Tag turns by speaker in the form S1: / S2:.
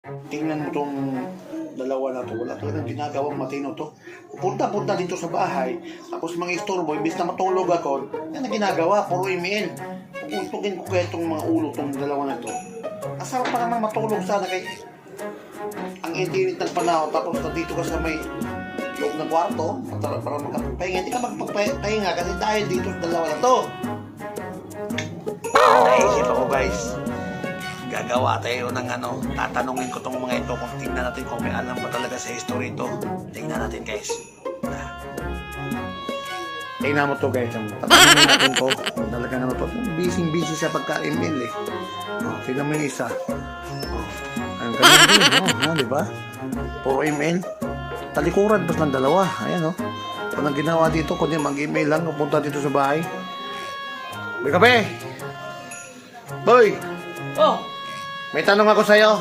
S1: Tingnan mo tong dalawa na to. Wala talagang ginagawang matino to. Punta-punta dito sa bahay. Tapos mga istorbo, imbis na matulog ako, yan na ginagawa, puro email. Pupuntugin ko kaya itong mga ulo tong dalawa na to. Asarap pa naman matulog sana kay ang intinit ng panahon. Tapos nandito ka sa may loob ng kwarto para magpapahinga. Hindi ka magpapahinga kasi dahil dito sa dalawa na to. Naisip ako guys, gagawa tayo ng tatanungin ko tong mga ito kung tingnan natin kung may alam ba talaga sa history ito. Tingnan natin guys. Tingnan mo to guys, tatanungin natin to kung talaga naman to. Busy sa pagka-email eh. Tingnan mo yung isa. Ang ganyan din, di ba? Puro email. Talikuran pas ng dalawa. Ayan Anong ginawa dito, kundi mag-email lang, pupunta dito sa bahay. May kape! Boy!
S2: Oh,
S1: May tanong ako sa'yo.